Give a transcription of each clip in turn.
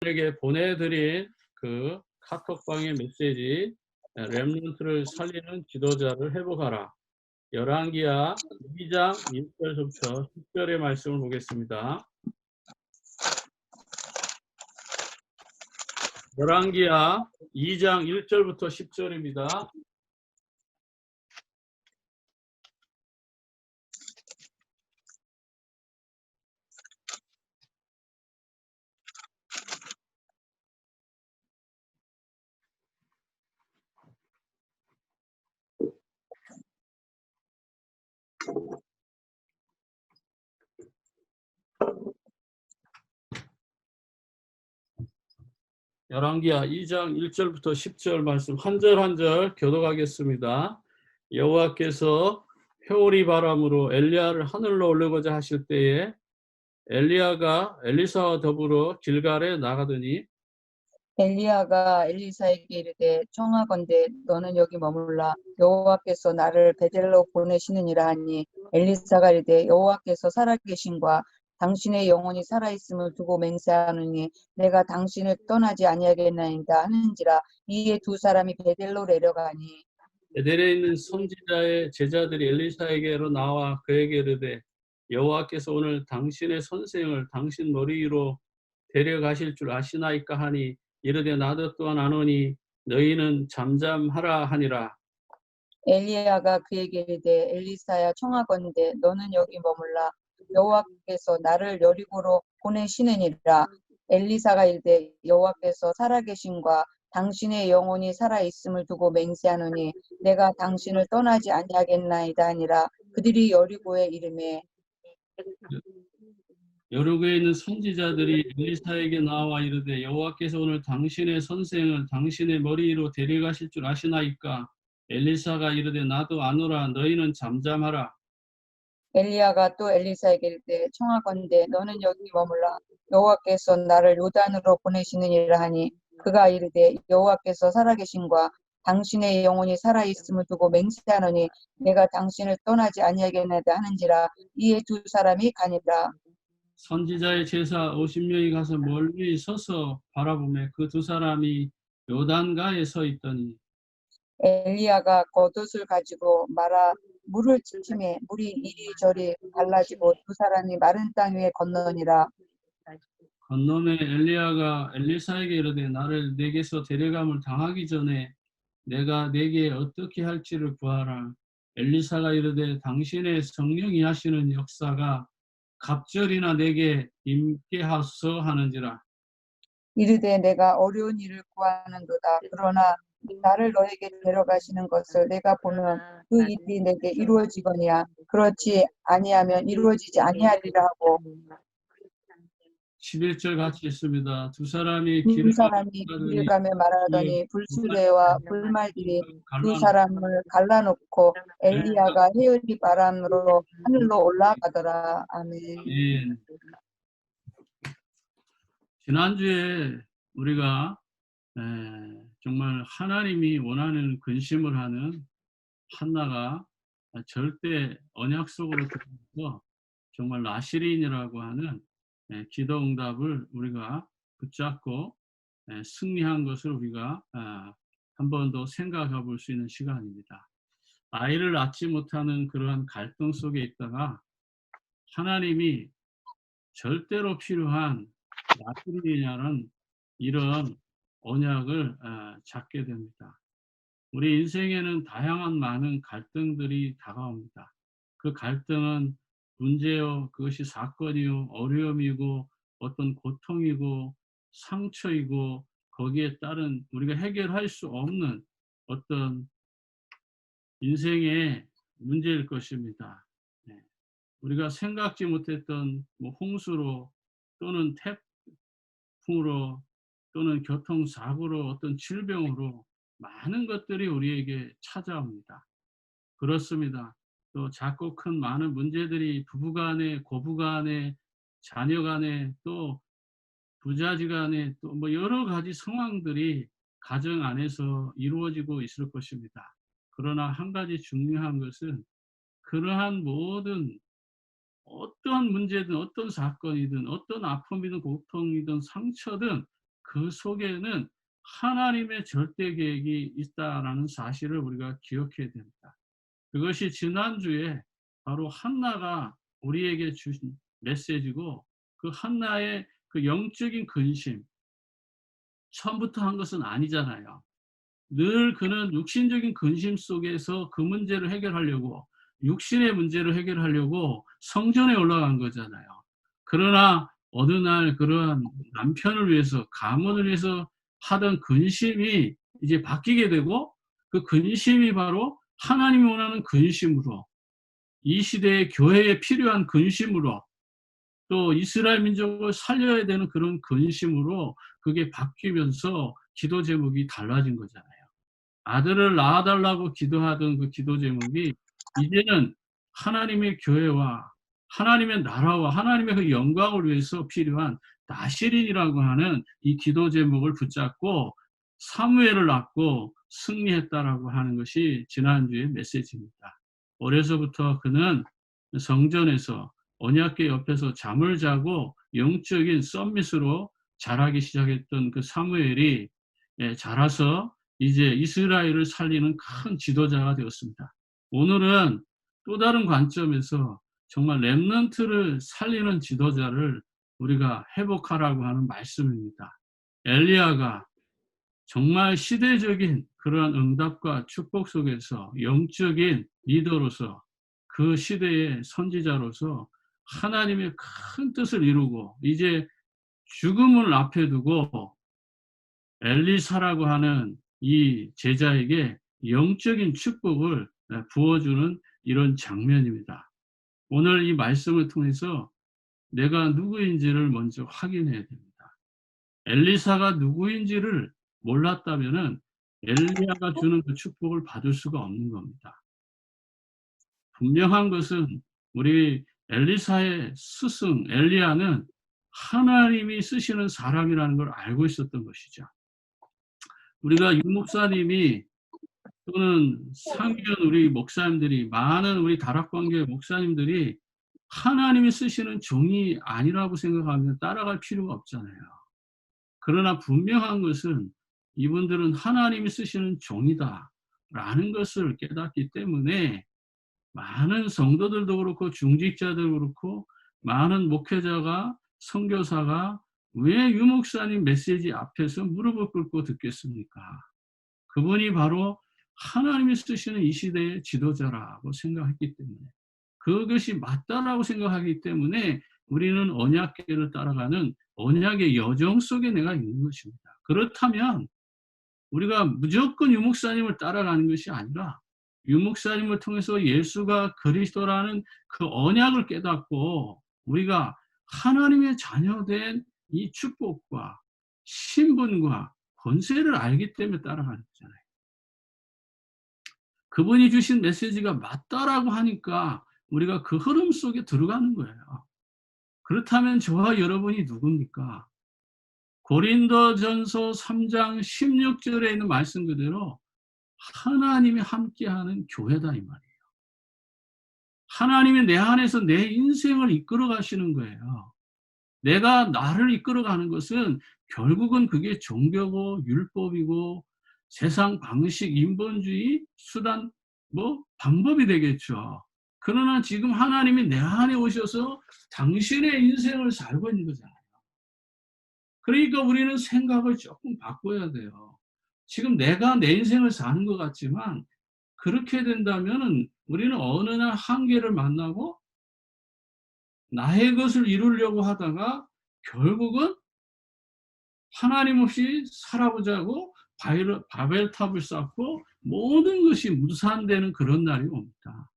에게 보내드린 그 카톡방의 메시지 렘넌트를 살리는 지도자를 회복하라. 열왕기하 2장 1절부터 10절의 말씀을 보겠습니다. 열왕기하 2장 1절부터 10절입니다. 열왕기하 2장 1절부터 10절 말씀 한 절 한 절 교독하겠습니다. 여호와께서 회오리 바람으로 엘리야를 하늘로 올리고자 하실 때에 엘리야가 엘리사와 더불어 길갈에 나가더니 엘리야가 엘리사에게 이르되 청하건대 너는 여기 머물라 여호와께서 나를 베델로 보내시느니라 하니 엘리사가 이르되 여호와께서 살아계심과 당신의 영혼이 살아있음을 두고 맹세하노니 내가 당신을 떠나지 아니하겠나이다 하는지라. 이에 두 사람이 베델로 내려가니 베델에 있는 선지자의 제자들이 엘리사에게로 나와 그에게 이르되 여호와께서 오늘 당신의 선생을 당신 머리 위로 데려가실 줄 아시나이까 하니 이르되 나도 또한 아노니 너희는 잠잠하라 하니라. 엘리야가 그에게 이르되 엘리사야 청하건대 너는 여기 머물라 여호와께서 나를 여리고로 보내시느니라. 엘리사가 이르되 여호와께서 살아계심과 당신의 영혼이 살아있음을 두고 맹세하노니 내가 당신을 떠나지 아니하겠나이다 하니라. 그들이 여리고에 이르매 여리고에 있는 선지자들이 엘리사에게 나와 이르되 여호와께서 오늘 당신의 선생을 당신의 머리 위로 데려가실 줄 아시나이까. 엘리사가 이르되 나도 아노라 너희는 잠잠하라. 엘리야가 또 엘리사에게 이르되 청하건대 너는 여기 머물라 여호와께서 나를 요단으로 보내시느니라 하니 그가 이르되 여호와께서 살아계심과 당신의 영혼이 살아있음을 두고 맹세하노니 내가 당신을 떠나지 아니하겠나이다 하는지라. 이에 두 사람이 가니라. 선지자의 제사 50명이 가서 멀리 서서 바라보매 그 두 사람이 요단가에 서 있더니 엘리야가 겉옷을 가지고 말아 물을 치매 물이 이리저리 갈라지고 두 사람이 마른 땅 위에 건너니라. 건너매 엘리야가 엘리사에게 이르되 나를 내게서 데려감을 당하기 전에 내가 내게 어떻게 할지를 구하라. 엘리사가 이르되 당신의 성령이 하시는 역사가 갑절이나 내게 임게 하소서 하는지라. 이르되 내가 어려운 일을 구하는도다. 그러나 나를 너에게 데려가시는 것을 내가 보면 그 일이 내게 이루어지거니와 그렇지 아니하면 이루어지지 아니하리라 하고 11절 같이 있습니다. 두 사람이 두 길을 사람이 길을 가더니 가며 말하더니 불순례와 불말들이 두 사람을 갈라놓고 엘리야가 헤어리 바람으로 하늘로 올라가더라. 아멘. 예. 지난주에 우리가 정말 하나님이 원하는 근심을 하는 한나가 절대 언약 속으로 들어가서 정말 나시린이라고 하는 기도 응답을 우리가 붙잡고 승리한 것을 우리가 한 번 더 생각해 볼 수 있는 시간입니다. 아이를 낳지 못하는 그러한 갈등 속에 있다가 하나님이 절대로 필요한 나시린이라는 이런 언약을 잡게 됩니다. 우리 인생에는 다양한 많은 갈등들이 다가옵니다. 그 갈등은 문제요, 그것이 사건이요, 어려움이고 어떤 고통이고 상처이고 거기에 따른 우리가 해결할 수 없는 어떤 인생의 문제일 것입니다. 네. 우리가 생각지 못했던 홍수로 또는 태풍으로 또는 교통사고로 어떤 질병으로 많은 것들이 우리에게 찾아옵니다. 그렇습니다. 또 작고 큰 많은 문제들이 부부간에, 고부간에, 자녀간에, 또 부자지간에 또 여러 가지 상황들이 가정 안에서 이루어지고 있을 것입니다. 그러나 한 가지 중요한 것은 그러한 모든 어떤 문제든 어떤 사건이든 어떤 아픔이든 고통이든 상처든 그 속에는 하나님의 절대 계획이 있다라는 사실을 우리가 기억해야 됩니다. 그것이 지난주에 바로 한나가 우리에게 주신 메시지고, 그 한나의 그 영적인 근심, 처음부터 한 것은 아니잖아요. 늘 그는 육신적인 근심 속에서 그 문제를 해결하려고, 육신의 문제를 해결하려고 성전에 올라간 거잖아요. 그러나 어느 날 그러한 남편을 위해서, 가문을 위해서 하던 근심이 이제 바뀌게 되고, 그 근심이 바로 하나님이 원하는 근심으로, 이 시대의 교회에 필요한 근심으로, 또 이스라엘 민족을 살려야 되는 그런 근심으로 그게 바뀌면서 기도 제목이 달라진 거잖아요. 아들을 낳아달라고 기도하던 그 기도 제목이 이제는 하나님의 교회와 하나님의 나라와 하나님의 그 영광을 위해서 필요한 나실인이라고 하는 이 기도 제목을 붙잡고 사무엘을 낳고 승리했다라고 하는 것이 지난주의 메시지입니다. 어려서부터 그는 성전에서 언약궤 옆에서 잠을 자고 영적인 썸밋으로 자라기 시작했던 그 사무엘이 자라서 이제 이스라엘을 살리는 큰 지도자가 되었습니다. 오늘은 또 다른 관점에서 정말 렘넌트를 살리는 지도자를 우리가 회복하라고 하는 말씀입니다. 엘리야가 정말 시대적인 그러한 응답과 축복 속에서 영적인 리더로서, 그 시대의 선지자로서 하나님의 큰 뜻을 이루고 이제 죽음을 앞에 두고 엘리사라고 하는 이 제자에게 영적인 축복을 부어주는 이런 장면입니다. 오늘 이 말씀을 통해서 내가 누구인지를 먼저 확인해야 됩니다. 엘리사가 누구인지를 몰랐다면은 엘리야가 주는 그 축복을 받을 수가 없는 겁니다. 분명한 것은 우리 엘리사의 스승 엘리야는 하나님이 쓰시는 사람이라는 걸 알고 있었던 것이죠. 우리가 유 목사님이 또는 상위원 우리 목사님들이, 많은 우리 다락관계 목사님들이 하나님이 쓰시는 종이 아니라고 생각하면 따라갈 필요가 없잖아요. 그러나 분명한 것은 이분들은 하나님이 쓰시는 종이다라는 것을 깨닫기 때문에 많은 성도들도 그렇고 중직자도 그렇고 많은 목회자가, 선교사가 왜 유 목사님 메시지 앞에서 무릎을 꿇고 듣겠습니까? 그분이 바로 하나님이 쓰시는 이 시대의 지도자라고 생각했기 때문에, 그것이 맞다라고 생각하기 때문에 우리는 언약궤를 따라가는 언약의 여정 속에 내가 있는 것입니다. 그렇다면 우리가 무조건 유 목사님을 따라가는 것이 아니라 유 목사님을 통해서 예수가 그리스도라는 그 언약을 깨닫고 우리가 하나님의 자녀된 이 축복과 신분과 권세를 알기 때문에 따라가는 거잖아요. 그분이 주신 메시지가 맞다라고 하니까 우리가 그 흐름 속에 들어가는 거예요. 그렇다면 저와 여러분이 누굽니까? 고린도전서 3장 16절에 있는 말씀 그대로 하나님이 함께하는 교회다 이 말이에요. 하나님이 내 안에서 내 인생을 이끌어 가시는 거예요. 내가 나를 이끌어가는 것은 결국은 그게 종교고 율법이고 세상 방식, 인본주의, 수단, 방법이 되겠죠. 그러나 지금 하나님이 내 안에 오셔서 당신의 인생을 살고 있는 거잖아요. 그러니까 우리는 생각을 조금 바꿔야 돼요. 지금 내가 내 인생을 사는 것 같지만 그렇게 된다면 우리는 어느 날 한계를 만나고 나의 것을 이루려고 하다가 결국은 하나님 없이 살아보자고 바벨탑을 쌓고 모든 것이 무산되는 그런 날이 옵니다.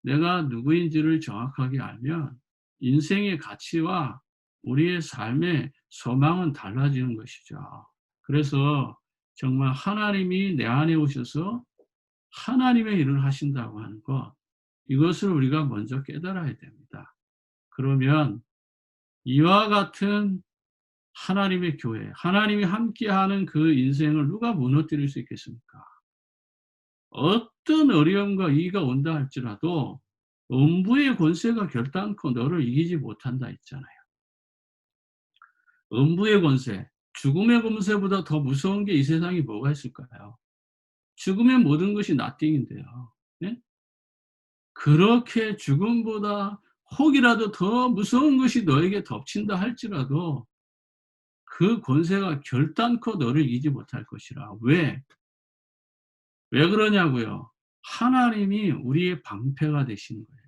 내가 누구인지를 정확하게 알면 인생의 가치와 우리의 삶의 소망은 달라지는 것이죠. 그래서 정말 하나님이 내 안에 오셔서 하나님의 일을 하신다고 하는 것, 이것을 우리가 먼저 깨달아야 됩니다. 그러면 이와 같은 하나님의 교회, 하나님이 함께하는 그 인생을 누가 무너뜨릴 수 있겠습니까? 어떤 어려움과 위기가 온다 할지라도 음부의 권세가 결단코 너를 이기지 못한다 했잖아요. 음부의 권세, 죽음의 권세보다 더 무서운 게 이 세상에 뭐가 있을까요? 죽음의 모든 것이 nothing인데요. 네? 그렇게 죽음보다 혹이라도 더 무서운 것이 너에게 덮친다 할지라도 그 권세가 결단코 너를 이기지 못할 것이라. 왜? 왜 그러냐고요? 하나님이 우리의 방패가 되시는 거예요.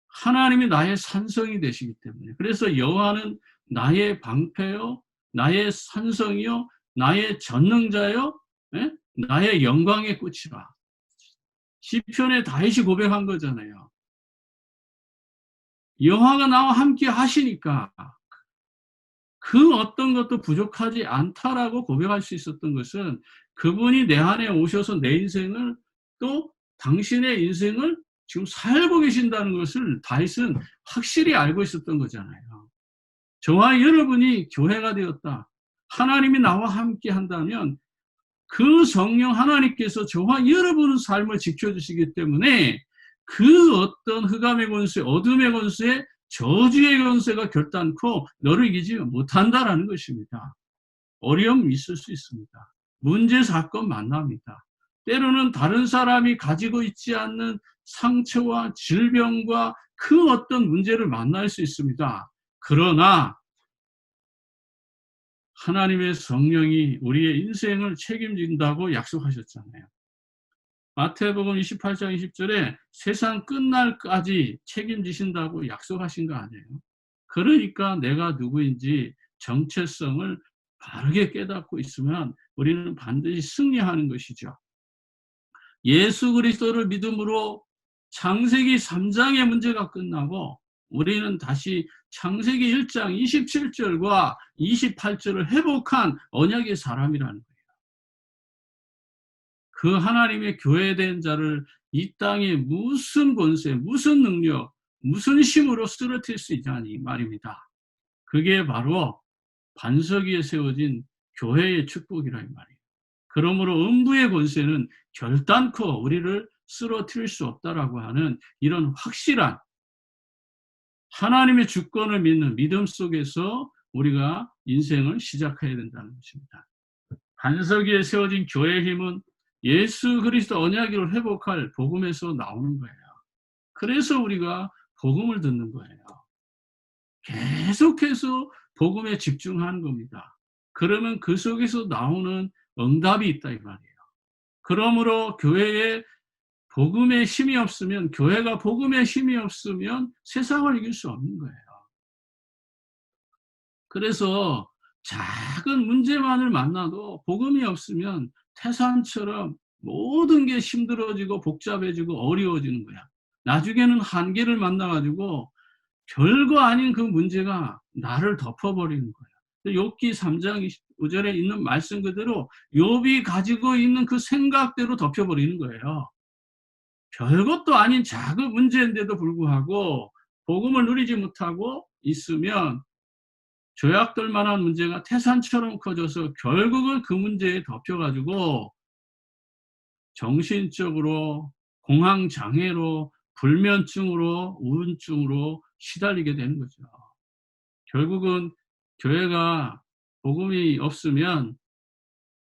하나님이 나의 산성이 되시기 때문에. 그래서 여호와는 나의 방패요, 나의 산성이요, 나의 전능자요, 예? 나의 영광의 꽃이라. 시편에 다윗이 고백한 거잖아요. 여호와가 나와 함께 하시니까 그 어떤 것도 부족하지 않다라고 고백할 수 있었던 것은 그분이 내 안에 오셔서 내 인생을 또 당신의 인생을 지금 살고 계신다는 것을 다윗은 확실히 알고 있었던 거잖아요. 저와 여러분이 교회가 되었다. 하나님이 나와 함께 한다면 그 성령 하나님께서 저와 여러분의 삶을 지켜주시기 때문에 그 어떤 흑암의 권세, 어둠의 권세, 저주의 권세가 결단코 너를 이기지 못한다라는 것입니다. 어려움이 있을 수 있습니다. 문제, 사건 만납니다. 때로는 다른 사람이 가지고 있지 않는 상처와 질병과 그 어떤 문제를 만날 수 있습니다. 그러나 하나님의 성령이 우리의 인생을 책임진다고 약속하셨잖아요. 마태복음 28장 20절에 세상 끝날까지 책임지신다고 약속하신 거 아니에요. 그러니까 내가 누구인지 정체성을 바르게 깨닫고 있으면 우리는 반드시 승리하는 것이죠. 예수 그리스도를 믿음으로 창세기 3장의 문제가 끝나고 우리는 다시 창세기 1장 27절과 28절을 회복한 언약의 사람이라는 거예요. 그 하나님의 교회된 자를 이 땅에 무슨 권세, 무슨 능력, 무슨 힘으로 쓰러뜨릴 수 있냐니 말입니다. 그게 바로 반석 위에 세워진 교회의 축복이라 이 말이에요. 그러므로 음부의 권세는 결단코 우리를 쓰러뜨릴 수 없다라고 하는 이런 확실한 하나님의 주권을 믿는 믿음 속에서 우리가 인생을 시작해야 된다는 것입니다. 반석 위에 세워진 교회의 힘은 예수 그리스도 언약을 회복할 복음에서 나오는 거예요. 그래서 우리가 복음을 듣는 거예요. 계속해서 복음에 집중하는 겁니다. 그러면 그 속에서 나오는 응답이 있다 이 말이에요. 그러므로 교회에 복음의 힘이 없으면, 교회가 복음의 힘이 없으면 세상을 이길 수 없는 거예요. 그래서 작은 문제만을 만나도 복음이 없으면 태산처럼 모든 게 힘들어지고 복잡해지고 어려워지는 거야. 나중에는 한계를 만나가지고 별거 아닌 그 문제가 나를 덮어버리는 거야. 욥기 3장 25절에 있는 말씀 그대로 욥이 가지고 있는 그 생각대로 덮여버리는 거예요. 별것도 아닌 작은 문제인데도 불구하고 복음을 누리지 못하고 있으면 조약될 만한 문제가 태산처럼 커져서 결국은 그 문제에 덮여가지고 정신적으로 공황장애로 불면증으로 우울증으로 시달리게 되는 거죠. 결국은 교회가 복음이 없으면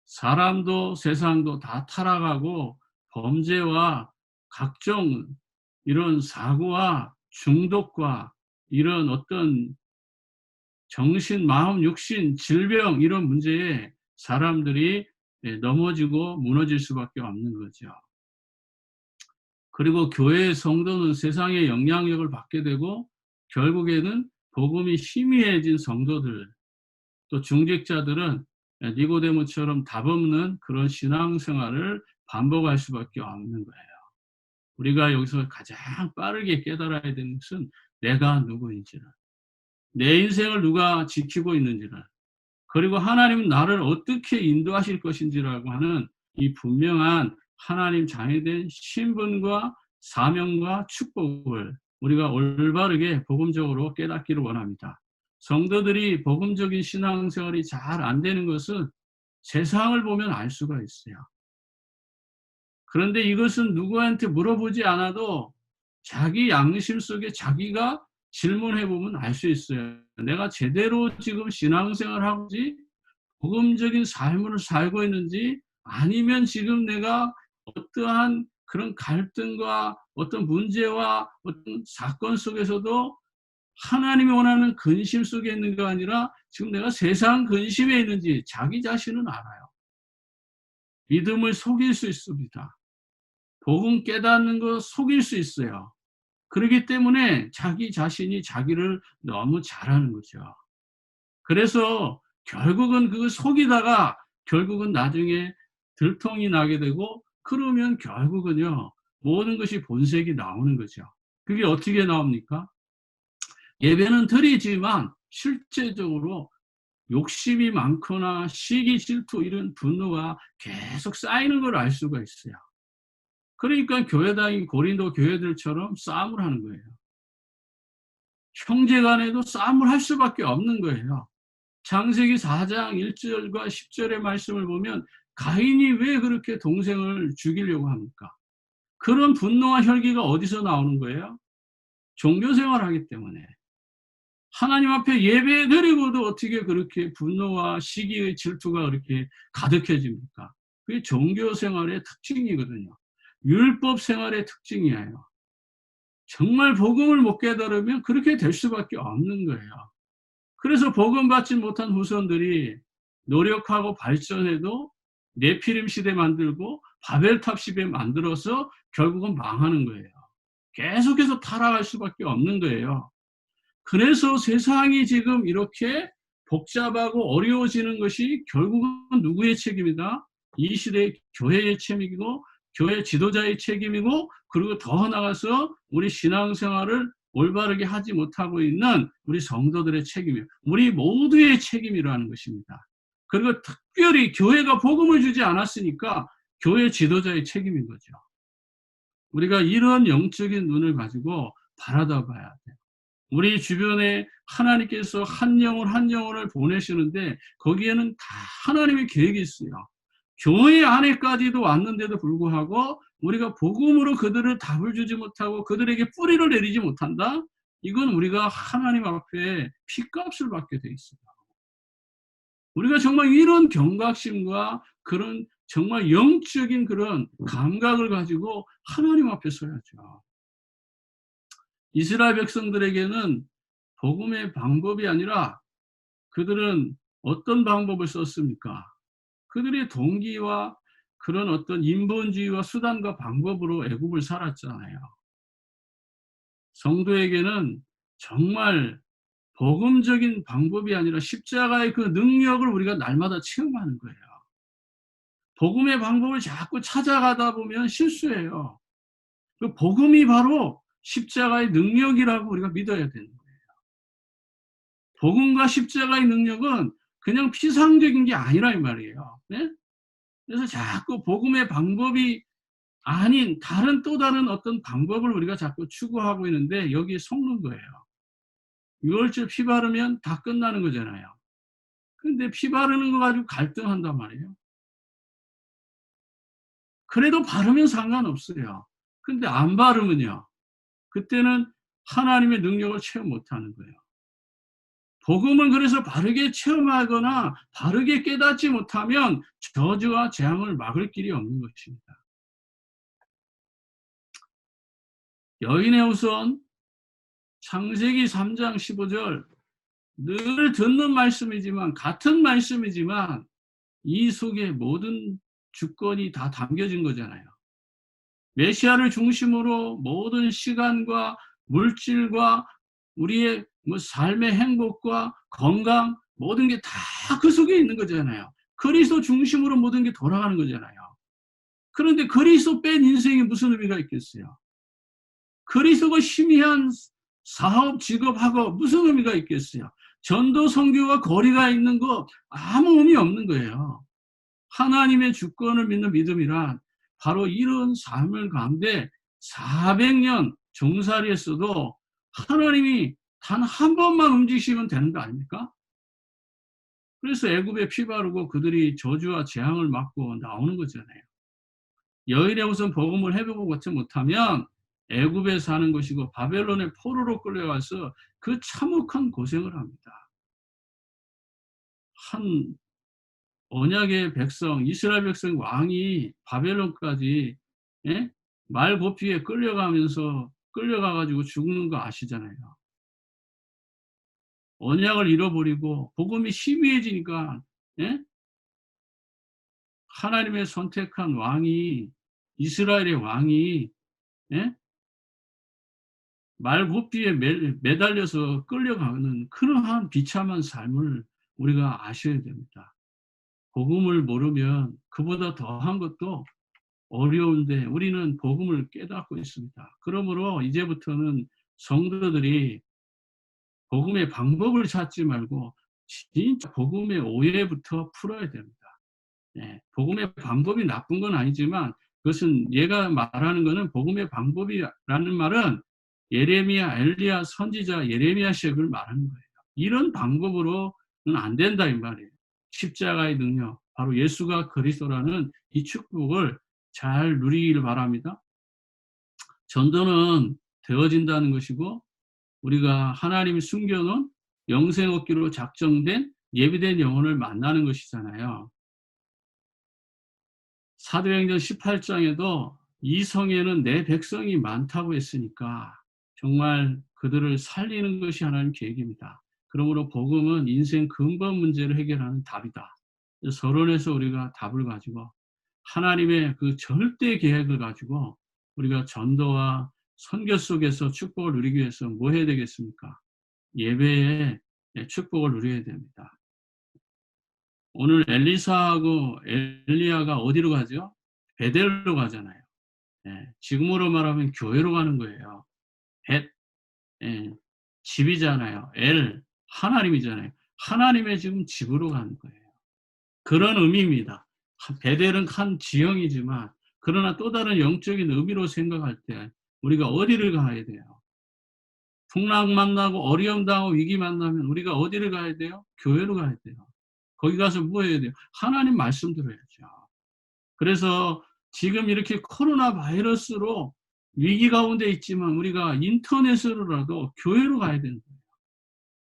사람도 세상도 다 타락하고 범죄와 각종 이런 사고와 중독과 이런 어떤 정신, 마음, 육신, 질병 이런 문제에 사람들이 넘어지고 무너질 수밖에 없는 거죠. 그리고 교회의 성도는 세상의 영향력을 받게 되고 결국에는 복음이 희미해진 성도들, 또 중직자들은 니고데모처럼 답 없는 그런 신앙생활을 반복할 수밖에 없는 거예요. 우리가 여기서 가장 빠르게 깨달아야 되는 것은 내가 누구인지를, 내 인생을 누가 지키고 있는지를, 그리고 하나님은 나를 어떻게 인도하실 것인지라고 하는 이 분명한 하나님 자녀된 신분과 사명과 축복을 우리가 올바르게 복음적으로 깨닫기를 원합니다. 성도들이 복음적인 신앙생활이 잘 안 되는 것은 세상을 보면 알 수가 있어요. 그런데 이것은 누구한테 물어보지 않아도 자기 양심 속에 자기가 질문해 보면 알 수 있어요. 내가 제대로 지금 신앙생활을 하고지 복음적인 삶을 살고 있는지, 아니면 지금 내가 어떠한 그런 갈등과 어떤 문제와 어떤 사건 속에서도 하나님이 원하는 근심 속에 있는가 아니라 지금 내가 세상 근심에 있는지 자기 자신은 알아요. 믿음을 속일 수 있습니다. 복음 깨닫는 거 속일 수 있어요. 그렇기 때문에 자기 자신이 자기를 너무 잘하는 거죠. 그래서 결국은 그걸 속이다가 결국은 나중에 들통이 나게 되고, 그러면 결국은요, 모든 것이 본색이 나오는 거죠. 그게 어떻게 나옵니까? 예배는 드리지만 실제적으로 욕심이 많거나 시기, 질투 이런 분노가 계속 쌓이는 걸 알 수가 있어요. 그러니까 교회당이 고린도 교회들처럼 싸움을 하는 거예요. 형제 간에도 싸움을 할 수밖에 없는 거예요. 창세기 4장 1절과 10절의 말씀을 보면 가인이 왜 그렇게 동생을 죽이려고 합니까? 그런 분노와 혈기가 어디서 나오는 거예요? 종교생활하기 때문에. 하나님 앞에 예배 드리고도 어떻게 그렇게 분노와 시기의 질투가 그렇게 가득해집니까? 그게 종교생활의 특징이거든요. 율법 생활의 특징이에요. 정말 복음을 못 깨달으면 그렇게 될 수밖에 없는 거예요. 그래서 복음 받지 못한 후손들이 노력하고 발전해도 네피림 시대 만들고 바벨탑 시대 만들어서 결국은 망하는 거예요. 계속해서 타락할 수밖에 없는 거예요. 그래서 세상이 지금 이렇게 복잡하고 어려워지는 것이 결국은 누구의 책임이다? 이 시대의 교회의 책임이고, 교회 지도자의 책임이고, 그리고 더 나아가서 우리 신앙생활을 올바르게 하지 못하고 있는 우리 성도들의 책임이에요. 우리 모두의 책임이라는 것입니다. 그리고 특별히 교회가 복음을 주지 않았으니까 교회 지도자의 책임인 거죠. 우리가 이런 영적인 눈을 가지고 바라다 봐야 돼요. 우리 주변에 하나님께서 한 영혼 한 영혼을 보내시는데 거기에는 다 하나님의 계획이 있어요. 교회 안에까지도 왔는데도 불구하고 우리가 복음으로 그들을 답을 주지 못하고 그들에게 뿌리를 내리지 못한다? 이건 우리가 하나님 앞에 핏값을 받게 돼 있어요. 우리가 정말 이런 경각심과 그런 정말 영적인 그런 감각을 가지고 하나님 앞에 서야죠. 이스라엘 백성들에게는 복음의 방법이 아니라 그들은 어떤 방법을 썼습니까? 그들의 동기와 그런 어떤 인본주의와 수단과 방법으로 애국을 살았잖아요. 성도에게는 정말 복음적인 방법이 아니라 십자가의 그 능력을 우리가 날마다 체험하는 거예요. 복음의 방법을 자꾸 찾아가다 보면 실수해요. 그 복음이 바로 십자가의 능력이라고 우리가 믿어야 되는 거예요. 복음과 십자가의 능력은 그냥 피상적인 게 아니라 이 말이에요. 네? 그래서 자꾸 복음의 방법이 아닌 다른 또 다른 어떤 방법을 우리가 자꾸 추구하고 있는데 여기에 속는 거예요. 6월절 피 바르면 다 끝나는 거잖아요. 근데 피 바르는 거 가지고 갈등한단 말이에요. 그래도 바르면 상관없어요. 근데 안 바르면요. 그때는 하나님의 능력을 체험 못하는 거예요. 복음은 그래서 바르게 체험하거나 바르게 깨닫지 못하면 저주와 재앙을 막을 길이 없는 것입니다. 여인의 후손 창세기 3장 15절 늘 듣는 말씀이지만 같은 말씀이지만 이 속에 모든 주권이 다 담겨진 거잖아요. 메시아를 중심으로 모든 시간과 물질과 우리의 삶의 행복과 건강 모든 게 다 그 속에 있는 거잖아요. 그리스도 중심으로 모든 게 돌아가는 거잖아요. 그런데 그리스도 뺀 인생이 무슨 의미가 있겠어요? 그리스도가 희미한 사업, 직업하고 무슨 의미가 있겠어요? 전도, 선교와 거리가 있는 거 아무 의미 없는 거예요. 하나님의 주권을 믿는 믿음이란 바로 이런 삶을 가운데 400년 종살이했어도 하나님이 단 한 번만 움직이시면 되는 거 아닙니까? 그래서 애굽에 피 바르고 그들이 저주와 재앙을 맞고 나오는 거잖아요. 여인의 우선 복음을 해보고 받지 못하면 애굽에 사는 것이고 바벨론의 포로로 끌려가서 그 참혹한 고생을 합니다. 한 언약의 백성, 이스라엘 백성 왕이 바벨론까지, 예? 말 고피에 끌려가가지고 죽는 거 아시잖아요. 언약을 잃어버리고 복음이 희미해지니까, 예? 하나님의 선택한 왕이, 이스라엘의 왕이, 예? 말 고피에 매달려서 끌려가는 그러한 비참한 삶을 우리가 아셔야 됩니다. 복음을 모르면 그보다 더한 것도 어려운데 우리는 복음을 깨닫고 있습니다. 그러므로 이제부터는 성도들이 복음의 방법을 찾지 말고 진짜 복음의 오해부터 풀어야 됩니다. 예, 복음의 방법이 나쁜 건 아니지만 그것은 얘가 말하는 것은 복음의 방법이라는 말은 예레미야, 엘리야, 선지자 예레미야식을 말하는 거예요. 이런 방법으로는 안 된다 이 말이에요. 십자가의 능력, 바로 예수가 그리스도라는 이 축복을 잘 누리기를 바랍니다. 전도는 되어진다는 것이고 우리가 하나님이 숨겨놓은 영생 얻기로 작정된 예비된 영혼을 만나는 것이잖아요. 사도행전 18장에도 이 성에는 내 백성이 많다고 했으니까 정말 그들을 살리는 것이 하나님 계획입니다. 그러므로 복음은 인생 근본 문제를 해결하는 답이다. 서론에서 우리가 답을 가지고 하나님의 그 절대 계획을 가지고 우리가 전도와 선교 속에서 축복을 누리기 위해서 뭐 해야 되겠습니까? 예배에 축복을 누려야 됩니다. 오늘 엘리사하고 엘리야가 어디로 가죠? 베델로 가잖아요. 예, 지금으로 말하면 교회로 가는 거예요. 벳, 예, 집이잖아요. 엘, 하나님이잖아요. 하나님의 지금 집으로 가는 거예요. 그런 의미입니다. 베델은 한 지형이지만 그러나 또 다른 영적인 의미로 생각할 때 우리가 어디를 가야 돼요? 풍랑 만나고 어려움 당하고 위기 만나면 우리가 어디를 가야 돼요? 교회로 가야 돼요. 거기 가서 뭐 해야 돼요? 하나님 말씀 들어야죠. 그래서 지금 이렇게 코로나 바이러스로 위기 가운데 있지만 우리가 인터넷으로라도 교회로 가야 되는 거예요.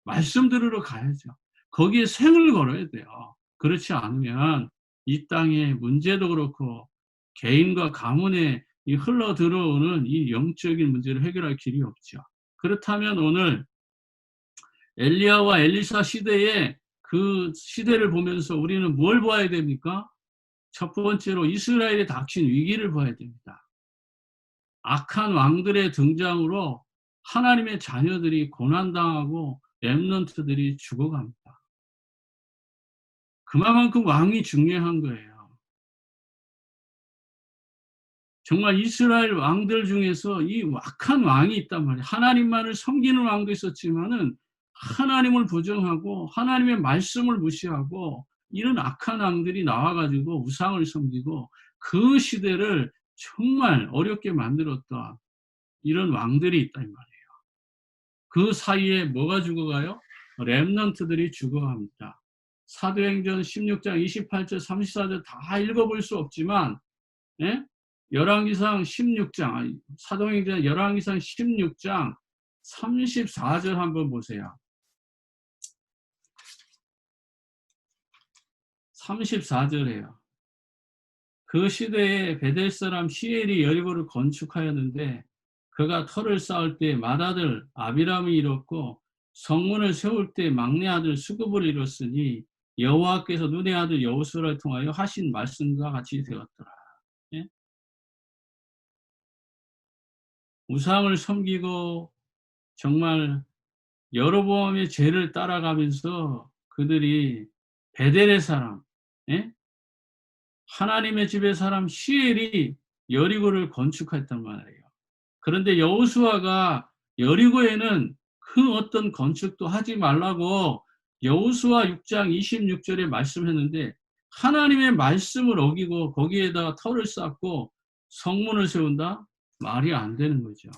말씀 들으러 가야죠. 거기에 생을 걸어야 돼요. 그렇지 않으면 이 땅의 문제도 그렇고 개인과 가문에 흘러 들어오는 이 영적인 문제를 해결할 길이 없죠. 그렇다면 오늘 엘리야와 엘리사 시대에 그 시대를 보면서 우리는 뭘 봐야 됩니까? 첫 번째로 이스라엘에 닥친 위기를 봐야 됩니다. 악한 왕들의 등장으로 하나님의 자녀들이 고난당하고 렘넌트들이 죽어갑니다. 그만큼 왕이 중요한 거예요. 정말 이스라엘 왕들 중에서 이 악한 왕이 있단 말이에요. 하나님만을 섬기는 왕도 있었지만은 하나님을 부정하고 하나님의 말씀을 무시하고 이런 악한 왕들이 나와가지고 우상을 섬기고 그 시대를 정말 어렵게 만들었던 이런 왕들이 있다 이 말이에요. 그 사이에 뭐가 죽어가요? 렘넌트들이 죽어갑니다. 사도행전 16장 28절 34절 다 읽어볼 수 없지만 예? 열왕기상 16장 사도행전 열왕기상 16장 34절 한번 보세요. 34절에요. 그 시대에 베델 사람 시엘이 여리고를 건축하였는데 그가 터를 쌓을 때 맏아들 아비람이 이뤘고 성문을 세울 때 막내 아들 수급을 이뤘으니 여호와께서 눈의 아들 여호수아를 통하여 하신 말씀과 같이 되었더라. 예? 우상을 섬기고 정말 여로보암의 죄를 따라가면서 그들이 베델의 사람, 예? 하나님의 집의 사람 시엘이 여리고를 건축했단 말이에요. 그런데 여호수아가 여리고에는 그 어떤 건축도 하지 말라고 여호수아 6장 26절에 말씀했는데 하나님의 말씀을 어기고 거기에다가 터를 쌓고 성문을 세운다? 말이 안 되는 거죠.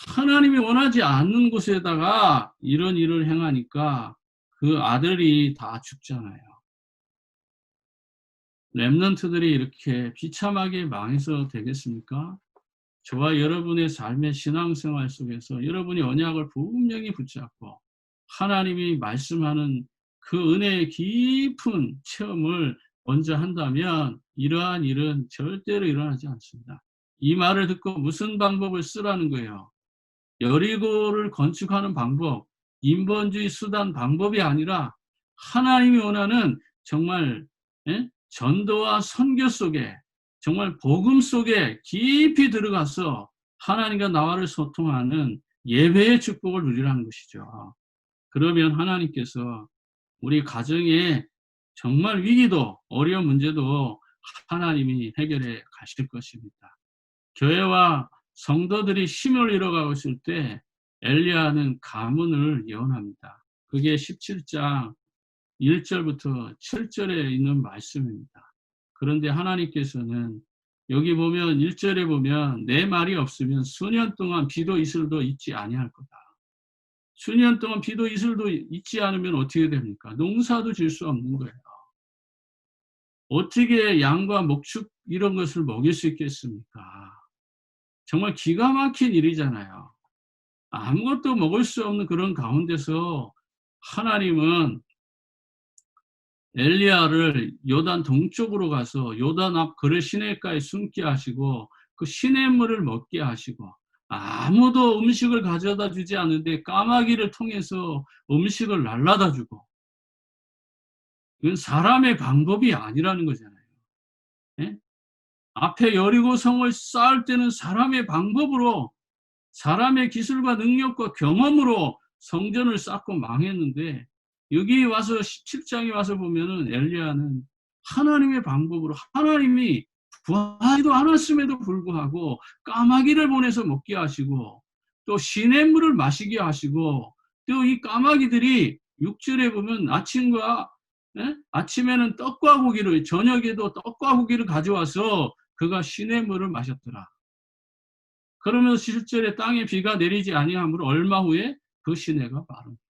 하나님이 원하지 않는 곳에다가 이런 일을 행하니까 그 아들이 다 죽잖아요. 렘넌트들이 이렇게 비참하게 망해서 되겠습니까? 저와 여러분의 삶의 신앙생활 속에서 여러분이 언약을 분명히 붙잡고 하나님이 말씀하는 그 은혜의 깊은 체험을 먼저 한다면 이러한 일은 절대로 일어나지 않습니다. 이 말을 듣고 무슨 방법을 쓰라는 거예요? 여리고를 건축하는 방법, 인본주의 수단 방법이 아니라 하나님이 원하는 정말 전도와 선교 속에 정말 복음 속에 깊이 들어가서 하나님과 나와를 소통하는 예배의 축복을 누리라는 것이죠. 그러면 하나님께서 우리 가정에 정말 위기도 어려운 문제도 하나님이 해결해 가실 것입니다. 교회와 성도들이 힘을 잃어가고 있을 때 엘리야는 가문을 예언합니다. 그게 17장 1절부터 7절에 있는 말씀입니다. 그런데 하나님께서는 여기 보면 1절에 보면 내 말이 없으면 수년 동안 비도 이슬도 있지 아니할 거다. 수년 동안 비도 이슬도 있지 않으면 어떻게 됩니까? 농사도 질 수 없는 거예요. 어떻게 양과 목축 이런 것을 먹일 수 있겠습니까? 정말 기가 막힌 일이잖아요. 아무것도 먹을 수 없는 그런 가운데서 하나님은 엘리야를 요단 동쪽으로 가서 요단 앞 그를 시내가에 숨게 하시고 그 시냇물을 먹게 하시고 아무도 음식을 가져다 주지 않는데 까마귀를 통해서 음식을 날라다 주고 이건 사람의 방법이 아니라는 거잖아요. 예? 앞에 여리고 성을 쌓을 때는 사람의 방법으로 사람의 기술과 능력과 경험으로 성전을 쌓고 망했는데 여기 와서 17장에 와서 보면은 엘리야는 하나님의 방법으로 하나님이 구하지도 않았음에도 불구하고 까마귀를 보내서 먹게 하시고 또 시냇물을 마시게 하시고 또 이 까마귀들이 6절에 보면 아침에는 떡과 고기를 저녁에도 떡과 고기를 가져와서 그가 시냇물을 마셨더라. 그러면서 7절에 땅에 비가 내리지 아니하므로 얼마 후에 그 시내가 마릅니다.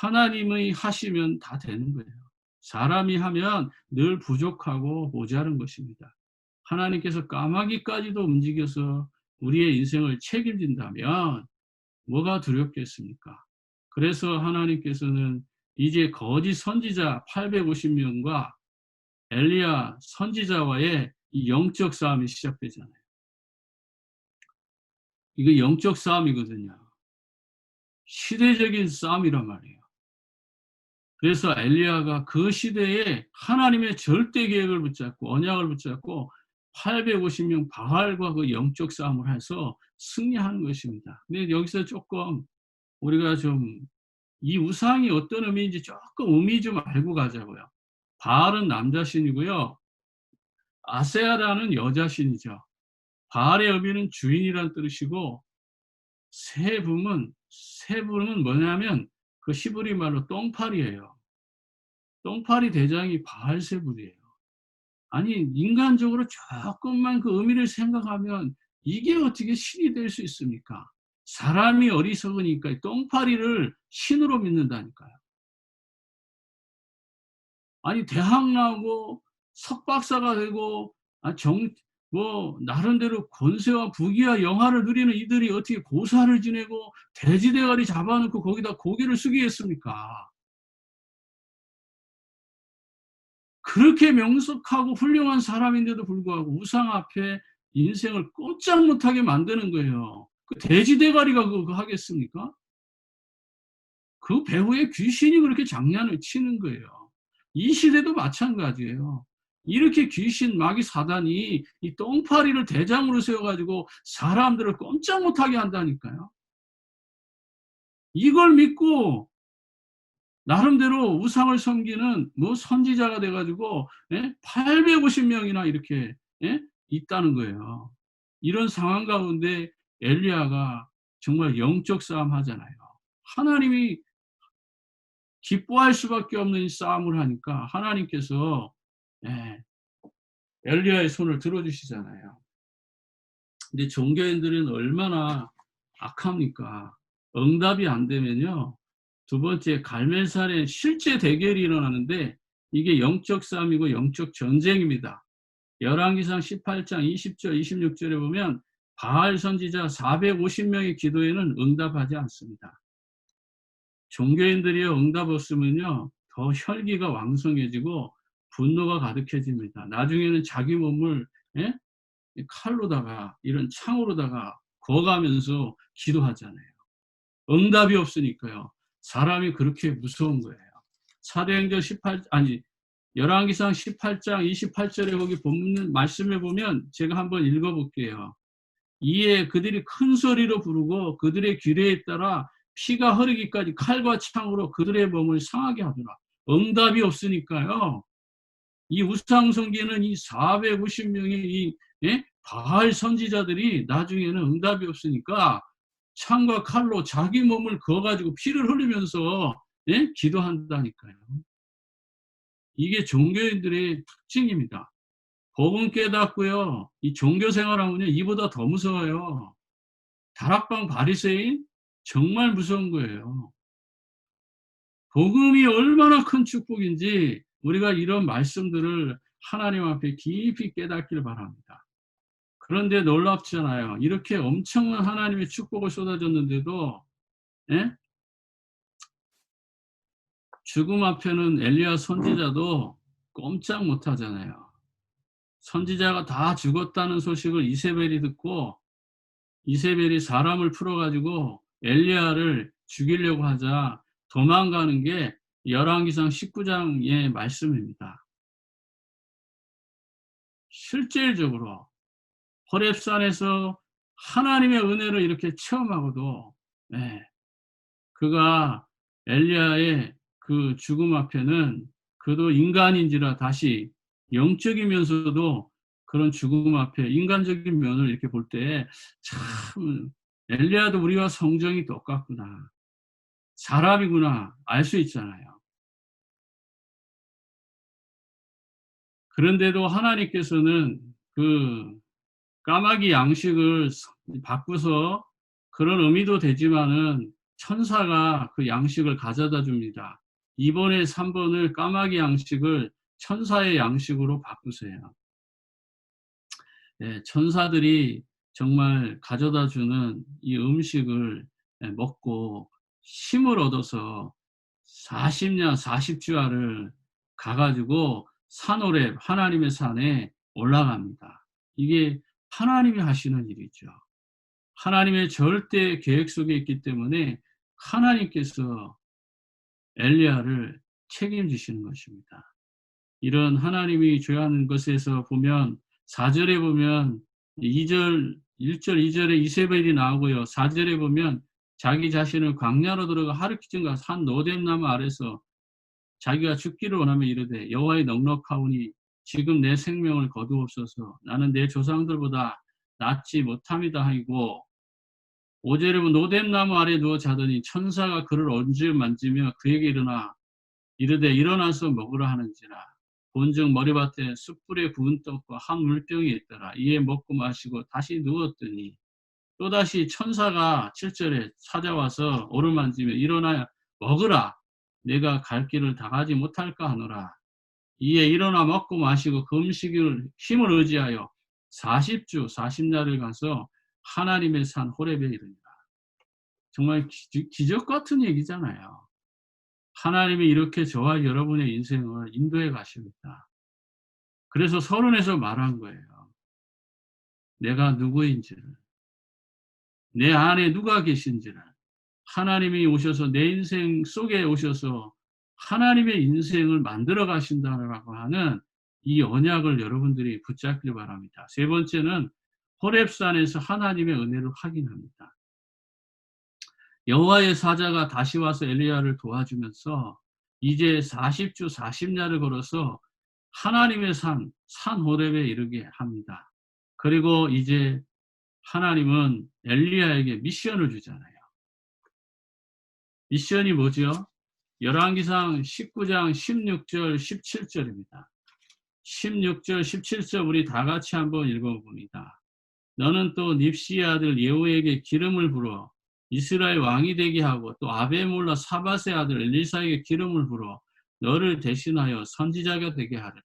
하나님의 하시면 다 되는 거예요. 사람이 하면 늘 부족하고 모자른 것입니다. 하나님께서 까마귀까지도 움직여서 우리의 인생을 책임진다면 뭐가 두렵겠습니까? 그래서 하나님께서는 이제 거짓 선지자 850명과 엘리야 선지자와의 이 영적 싸움이 시작되잖아요. 이거 영적 싸움이거든요. 시대적인 싸움이란 말이에요. 그래서 엘리야가 그 시대에 하나님의 절대 계획을 붙잡고 언약을 붙잡고 850명 바알과 그 영적 싸움을 해서 승리하는 것입니다. 근데 여기서 조금 우리가 좀 이 우상이 어떤 의미인지 조금 의미 좀 알고 가자고요. 바알은 남자신이고요. 아세아라는 여자신이죠. 바알의 의미는 주인이란 뜻이고 세붐은 뭐냐면 그 히브리 말로 똥파리예요. 똥파리 대장이 바알세불이에요. 아니 인간적으로 조금만 그 의미를 생각하면 이게 어떻게 신이 될 수 있습니까? 사람이 어리석으니까 똥파리를 신으로 믿는다니까요. 아니 대학 나오고 석박사가 되고 나름대로 권세와 부귀와 영화를 누리는 이들이 어떻게 고사를 지내고 돼지대가리 잡아놓고 거기다 고개를 숙이겠습니까? 그렇게 명석하고 훌륭한 사람인데도 불구하고 우상 앞에 인생을 꼼짝 못하게 만드는 거예요. 그 돼지대가리가 그거 하겠습니까? 그 배후에 귀신이 그렇게 장난을 치는 거예요. 이 시대도 마찬가지예요. 이렇게 귀신, 마귀, 사단이 이 똥파리를 대장으로 세워가지고 사람들을 꼼짝 못하게 한다니까요. 이걸 믿고 나름대로 우상을 섬기는 선지자가 돼가지고 850명이나 이렇게 있다는 거예요. 이런 상황 가운데 엘리야가 정말 영적 싸움 하잖아요. 하나님이 기뻐할 수밖에 없는 싸움을 하니까 하나님께서 엘리야의 손을 들어주시잖아요. 근데 종교인들은 얼마나 악합니까? 응답이 안 되면요. 두 번째 갈멜산에 실제 대결이 일어나는데 이게 영적 싸움이고 영적 전쟁입니다. 열왕기상 18장 20절 26절에 보면 바알 선지자 450명의 기도에는 응답하지 않습니다. 종교인들이요 응답 없으면요 더 혈기가 왕성해지고 분노가 가득해집니다. 나중에는 자기 몸을 칼로다가 이런 창으로다가 거가면서 기도하잖아요. 응답이 없으니까요. 사람이 그렇게 무서운 거예요. 사도행전 11기상 18장 28절에 거기 본문 말씀에 보면 제가 한번 읽어볼게요. 이에 그들이 큰 소리로 부르고 그들의 규례에 따라 피가 흐르기까지 칼과 창으로 그들의 몸을 상하게 하더라. 응답이 없으니까요. 이 우상 섬기는 이 450명의 이 바알 선지자들이 나중에는 응답이 없으니까 창과 칼로 자기 몸을 그어가지고 피를 흘리면서 기도한다니까요. 이게 종교인들의 특징입니다. 복음 깨닫고요. 이 종교 생활하면요. 이보다 더 무서워요. 다락방 바리새인 정말 무서운 거예요. 복음이 얼마나 큰 축복인지 우리가 이런 말씀들을 하나님 앞에 깊이 깨닫기를 바랍니다. 그런데 놀랍잖아요. 이렇게 엄청난 하나님의 축복을 쏟아졌는데도 죽음 앞에는 엘리야 선지자도 꼼짝 못하잖아요. 선지자가 다 죽었다는 소식을 이세벨이 듣고 이세벨이 사람을 풀어가지고 엘리야를 죽이려고 하자 도망가는 게 열왕기상 19장의 말씀입니다. 실질적으로 호렙산에서 하나님의 은혜를 이렇게 체험하고도 그가 엘리야의 그 죽음 앞에는 그도 인간인지라 다시 영적이면서도 그런 죽음 앞에 인간적인 면을 이렇게 볼 때 참 엘리야도 우리와 성정이 똑같구나. 사람이구나 알 수 있잖아요. 그런데도 하나님께서는 그 까마귀 양식을 바꾸서 그런 의미도 되지만은 천사가 그 양식을 가져다 줍니다. 2번에 3번을 까마귀 양식을 천사의 양식으로 바꾸세요. 천사들이 정말 가져다 주는 이 음식을 먹고 힘을 얻어서 40년 40주야를 가가지고 산호렙 하나님의 산에 올라갑니다. 이게 하나님이 하시는 일이죠. 하나님의 절대 계획 속에 있기 때문에 하나님께서 엘리야를 책임지시는 것입니다. 이런 하나님이 줘야 하는 것에서 보면 4절에 보면 1절 2절에 이세벨이 나오고요. 4절에 보면 자기 자신을 광야로 들어가 하르키즘과 산 노뎀나무 아래서 자기가 죽기를 원하며 이르되 여호와의 넉넉하오니 지금 내 생명을 거두옵소서. 나는 내 조상들보다 낫지 못함이다 하고 5절에 보면 노뎀나무 아래 누워 자더니 천사가 그를 언지어 만지며 그에게 이르되 일어나서 먹으라 하는지라. 본즉 머리밭에 숯불에 구운 떡과 한 물병이 있더라. 이에 먹고 마시고 다시 누웠더니 또다시 천사가 7절에 찾아와서 오르만지며 일어나 먹으라. 내가 갈 길을 다 가지 못할까 하노라. 이에 일어나 먹고 마시고 그 음식을 힘을 의지하여 40주 40날을 가서 하나님의 산 호렙에 이르니라. 정말 기적 같은 얘기잖아요. 하나님이 이렇게 저와 여러분의 인생을 인도해 가십니다. 그래서 서론에서 말한 거예요. 내가 누구인지를, 내 안에 누가 계신지를, 하나님이 오셔서 내 인생 속에 오셔서 하나님의 인생을 만들어 가신다라고 하는 이 언약을 여러분들이 붙잡길 바랍니다. 세 번째는 호렙산에서 하나님의 은혜를 확인합니다. 여호와의 사자가 다시 와서 엘리야를 도와주면서 이제 40주 40야를 걸어서 하나님의 산 호렙에 이르게 합니다. 그리고 이제 하나님은 엘리야에게 미션을 주잖아요. 미션이 뭐죠? 열왕기상 19장 16절 17절입니다. 16절 17절 우리 다 같이 한번 읽어봅니다. 너는 또 닙시의 아들 예후에게 기름을 부어 이스라엘 왕이 되게 하고 또 아베몰라 사밧의 아들 엘리사에게 기름을 부어 너를 대신하여 선지자가 되게 하리라.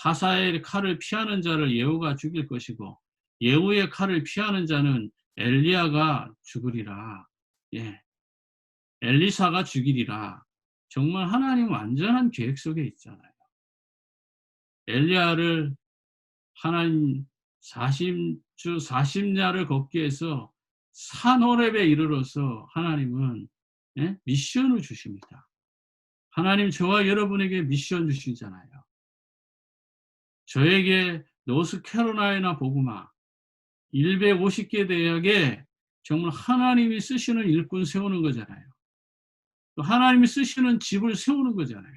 하사엘의 칼을 피하는 자를 예후가 죽일 것이고 예후의 칼을 피하는 자는 엘리야가 죽으리라. 예, 엘리사가 죽이리라. 정말 하나님 완전한 계획 속에 있잖아요. 엘리야를 하나님 40주 40야를 걷게 해서 산 호렙에 이르러서 하나님은 미션을 주십니다. 하나님 저와 여러분에게 미션 주시잖아요. 저에게 노스캐롤라이나 복음화 150개 대학에 정말 하나님이 쓰시는 일꾼 세우는 거잖아요. 또 하나님이 쓰시는 집을 세우는 거잖아요.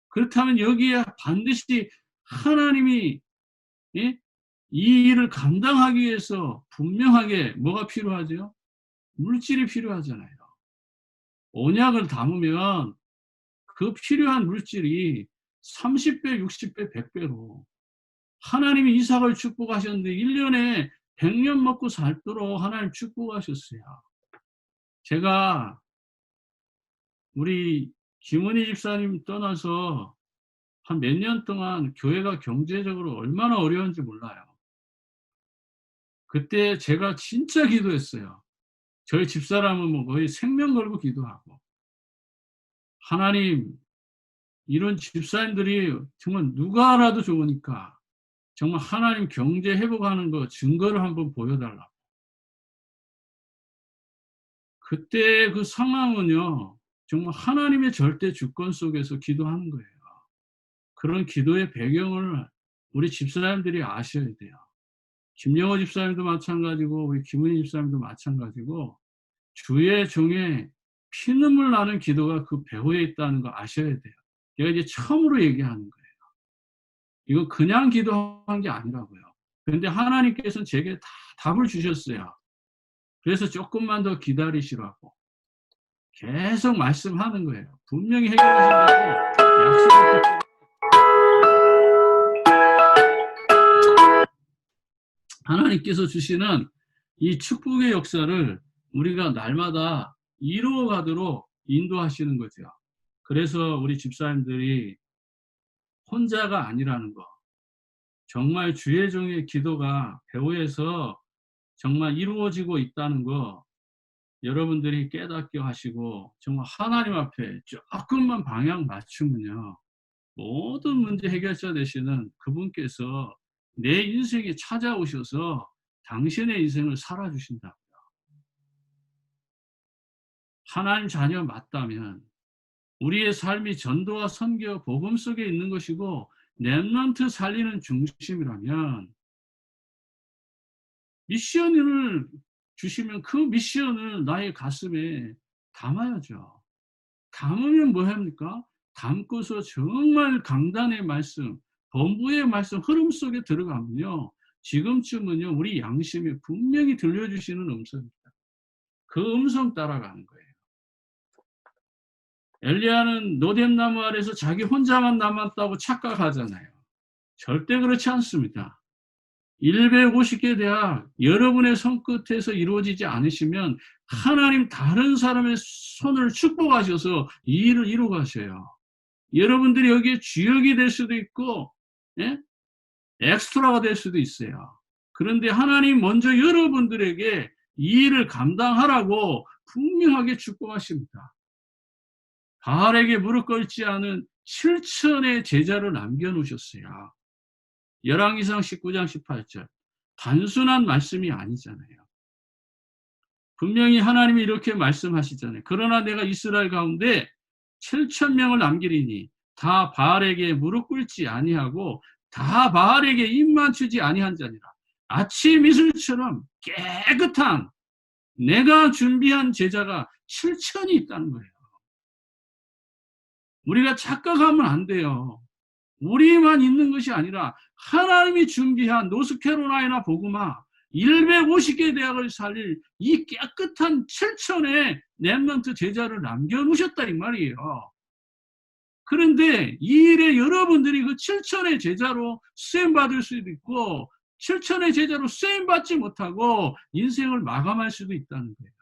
그렇다면 여기에 반드시 하나님이 이 일을 감당하기 위해서 분명하게 뭐가 필요하죠? 물질이 필요하잖아요. 언약을 담으면 그 필요한 물질이 30배, 60배, 100배로 하나님이 이삭을 축복하셨는데 1년에 100년 먹고 살도록 하나님 축복하셨어요. 제가 우리 김은희 집사님 떠나서 한 몇 년 동안 교회가 경제적으로 얼마나 어려운지 몰라요. 그때 제가 진짜 기도했어요. 저희 집사람은 뭐 거의 생명 걸고 기도하고 하나님 이런 집사님들이 정말 누가 알아도 좋으니까 정말 하나님 경제 회복하는 거 증거를 한번 보여달라고. 그때 그 상황은요 정말 하나님의 절대 주권 속에서 기도하는 거예요. 그런 기도의 배경을 우리 집사님들이 아셔야 돼요. 김영호 집사님도 마찬가지고 우리 김은희 집사님도 마찬가지고 주의 종의 피눈물 나는 기도가 그 배후에 있다는 거 아셔야 돼요. 제가 이제 처음으로 얘기하는 거예요. 이거 그냥 기도한 게 아니라고요. 그런데 하나님께서는 제게 다 답을 주셨어요. 그래서 조금만 더 기다리시라고 계속 말씀하는 거예요. 분명히 해결하신다고 약속을. 하나님께서 주시는 이 축복의 역사를 우리가 날마다 이루어가도록 인도하시는 거죠. 그래서 우리 집사님들이 혼자가 아니라는 거, 정말 주의 종의 기도가 배후에서 정말 이루어지고 있다는 거 여러분들이 깨닫게 하시고 정말 하나님 앞에 조금만 방향 맞추면요 모든 문제 해결자 되시는 그분께서 내 인생에 찾아오셔서 당신의 인생을 살아주신다고요. 하나님 자녀 맞다면 우리의 삶이 전도와 선교, 복음 속에 있는 것이고 렘넌트 살리는 중심이라면 미션을 주시면 그 미션을 나의 가슴에 담아야죠. 담으면 뭐 합니까? 담고서 정말 강단의 말씀, 본부의 말씀 흐름 속에 들어가면요. 지금쯤은요. 우리 양심이 분명히 들려주시는 음성입니다. 그 음성 따라가는 거예요. 엘리야는 노뎀나무 아래서 자기 혼자만 남았다고 착각하잖아요. 절대 그렇지 않습니다. 150개 대학 여러분의 손끝에서 이루어지지 않으시면 하나님 다른 사람의 손을 축복하셔서 이 일을 이루어 가셔요. 여러분들이 여기에 주역이 될 수도 있고 엑스트라가 될 수도 있어요. 그런데 하나님 먼저 여러분들에게 이 일을 감당하라고 분명하게 축복하십니다. 바알에게 무릎 꿇지 않은 7천의 제자를 남겨놓으셨어요. 열왕기상 19장 18절. 단순한 말씀이 아니잖아요. 분명히 하나님이 이렇게 말씀하시잖아요. 그러나 내가 이스라엘 가운데 7천 명을 남기리니 다 바알에게 무릎 꿇지 아니하고 다 바알에게 입 맞추지 아니한 자니라. 아침 이슬처럼 깨끗한 내가 준비한 제자가 7천이 있다는 거예요. 우리가 착각하면 안 돼요. 우리만 있는 것이 아니라 하나님이 준비한 노스캐롤라이나 복음화 150개 대학을 살릴 이 깨끗한 7천의 렘넌트 제자를 남겨놓으셨다 이 말이에요. 그런데 이 일에 여러분들이 그 7천의 제자로 쓰임받을 수도 있고 7천의 제자로 쓰임받지 못하고 인생을 마감할 수도 있다는 거예요.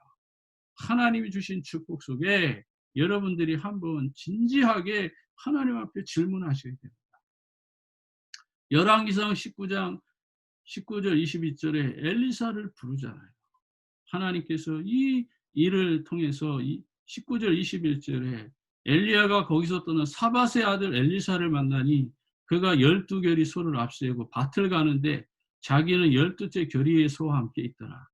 하나님이 주신 축복 속에 여러분들이 한번 진지하게 하나님 앞에 질문하셔야 됩니다. 열왕기상 19장 19절 22절에 엘리사를 부르잖아요. 하나님께서 이 일을 통해서 19절 21절에 엘리야가 거기서 떠나 사밧의 아들 엘리사를 만나니 그가 12결이 소를 앞세우고 밭을 가는데 자기는 12째 결의의 소와 함께 있더라.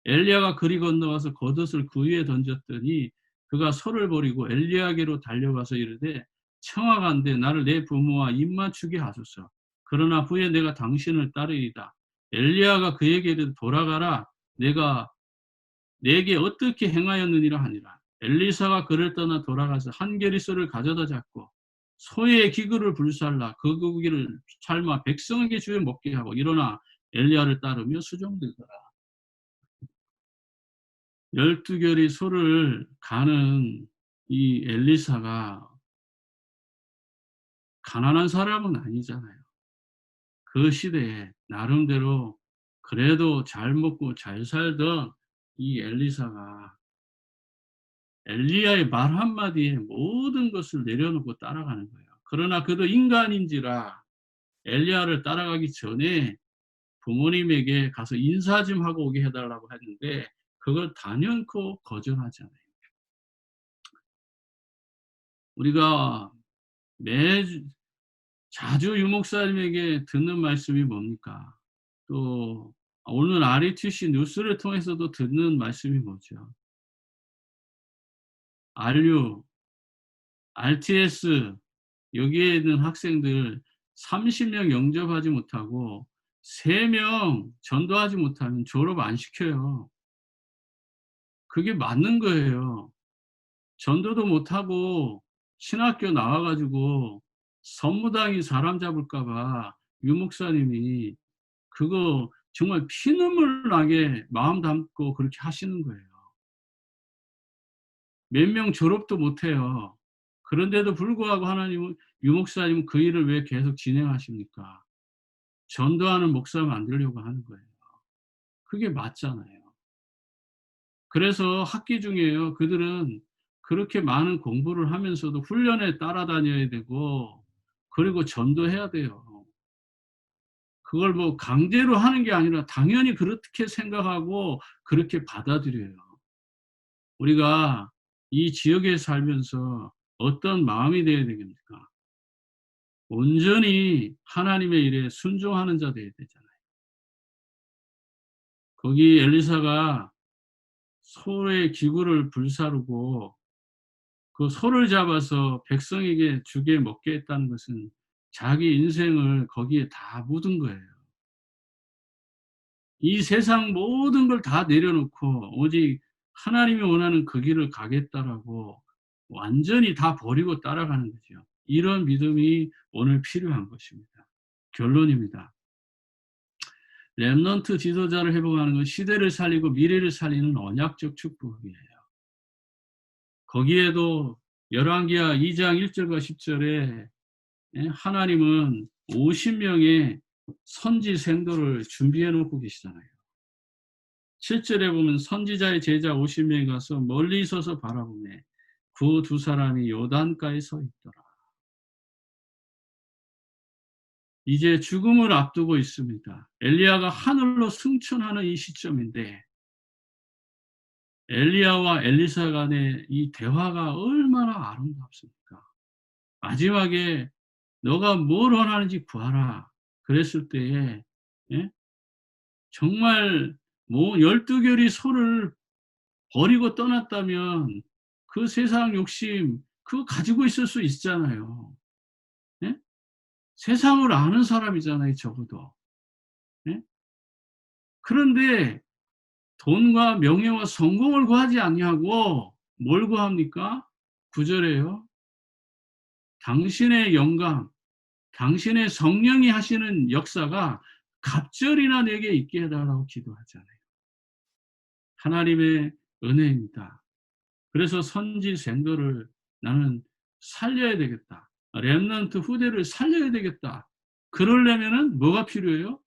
엘리야가 그리 건너와서 겉옷을 그 위에 던졌더니 그가 소를 버리고 엘리야에게로 달려가서 이르되 청하간대 나를 내 부모와 입 맞추게 하소서. 그러나 후에 내가 당신을 따르리이다. 엘리야가 그에게 이르되 돌아가라. 내가 내게 어떻게 행하였느니라 하니라. 엘리사가 그를 떠나 돌아가서 한 결이 소를 가져다 잡고 소의 기구를 불살라 그 고기를 삶아 백성에게 주어 먹게 하고 일어나 엘리야를 따르며 수종들더라. 12결이 소를 가는 이 엘리사가 가난한 사람은 아니잖아요. 그 시대에 나름대로 그래도 잘 먹고 잘 살던 이 엘리사가 엘리야의 말 한마디에 모든 것을 내려놓고 따라가는 거예요. 그러나 그도 인간인지라 엘리야를 따라가기 전에 부모님에게 가서 인사 좀 하고 오게 해달라고 했는데 그걸 단연코 거절하잖아요. 우리가 매주 자주 유목사님에게 듣는 말씀이 뭡니까? 또 오늘 RUTC 뉴스를 통해서도 듣는 말씀이 뭐죠? RU, RTS 여기에 있는 학생들 30명 영접하지 못하고 3명 전도하지 못하면 졸업 안 시켜요. 그게 맞는 거예요. 전도도 못하고 신학교 나와가지고 선무당이 사람 잡을까 봐 유목사님이 그거 정말 피눈물 나게 마음 담고 그렇게 하시는 거예요. 몇 명 졸업도 못해요. 그런데도 불구하고 하나님은 유목사님은 그 일을 왜 계속 진행하십니까? 전도하는 목사 만들려고 하는 거예요. 그게 맞잖아요. 그래서 학기 중에요. 그들은 그렇게 많은 공부를 하면서도 훈련에 따라다녀야 되고 그리고 전도해야 돼요. 그걸 뭐 강제로 하는 게 아니라 당연히 그렇게 생각하고 그렇게 받아들여요. 우리가 이 지역에 살면서 어떤 마음이 되어야 되겠습니까? 온전히 하나님의 일에 순종하는 자 되어야 되잖아요. 거기 엘리사가 소의 기구를 불사르고 그 소를 잡아서 백성에게 주게 먹게 했다는 것은 자기 인생을 거기에 다 묻은 거예요. 이 세상 모든 걸 다 내려놓고 오직 하나님이 원하는 그 길을 가겠다라고 완전히 다 버리고 따라가는 거죠. 이런 믿음이 오늘 필요한 것입니다. 결론입니다. 렘넌트 지도자를 회복하는 건 시대를 살리고 미래를 살리는 언약적 축복이에요. 거기에도 열왕기하 2장 1절과 10절에 하나님은 50명의 선지 생도를 준비해 놓고 계시잖아요. 7절에 보면 선지자의 제자 50명이 가서 멀리 서서 바라보매 그 두 사람이 요단가에 서 있더라. 이제 죽음을 앞두고 있습니다. 엘리야가 하늘로 승천하는 이 시점인데 엘리야와 엘리사 간의 이 대화가 얼마나 아름답습니까? 마지막에 너가 뭘 원하는지 구하라. 그랬을 때에 정말 뭐 12결이 소를 버리고 떠났다면 그 세상 욕심 그거 가지고 있을 수 있잖아요. 예? 세상을 아는 사람이잖아요, 적어도. 예? 그런데 돈과 명예와 성공을 구하지 아니하고 뭘 구합니까? 9절에요. 당신의 영감, 당신의 성령이 하시는 역사가 갑절이나 내게 있게 해달라고 기도하잖아요. 하나님의 은혜입니다. 그래서 선지 생도를 나는 살려야 되겠다. 렘넌트 후대를 살려야 되겠다. 그러려면은 뭐가 필요해요?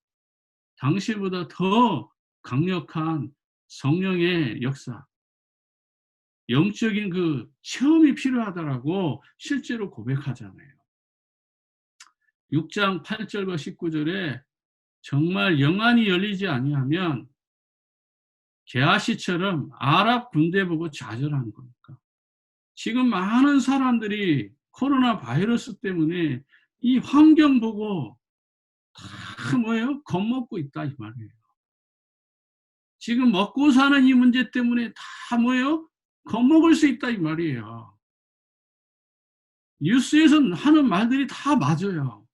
당시보다 더 강력한 성령의 역사, 영적인 그 체험이 필요하다라고 실제로 고백하잖아요. 6장 8절과 19절에 정말 영안이 열리지 아니하면 게하시처럼 아랍 군대 보고 좌절하는 겁니까? 지금 많은 사람들이 코로나 바이러스 때문에 이 환경 보고 다 뭐예요? 겁먹고 있다 이 말이에요. 지금 먹고 사는 이 문제 때문에 다 뭐예요? 겁먹을 수 있다 이 말이에요. 뉴스에서 하는 말들이 다 맞아요.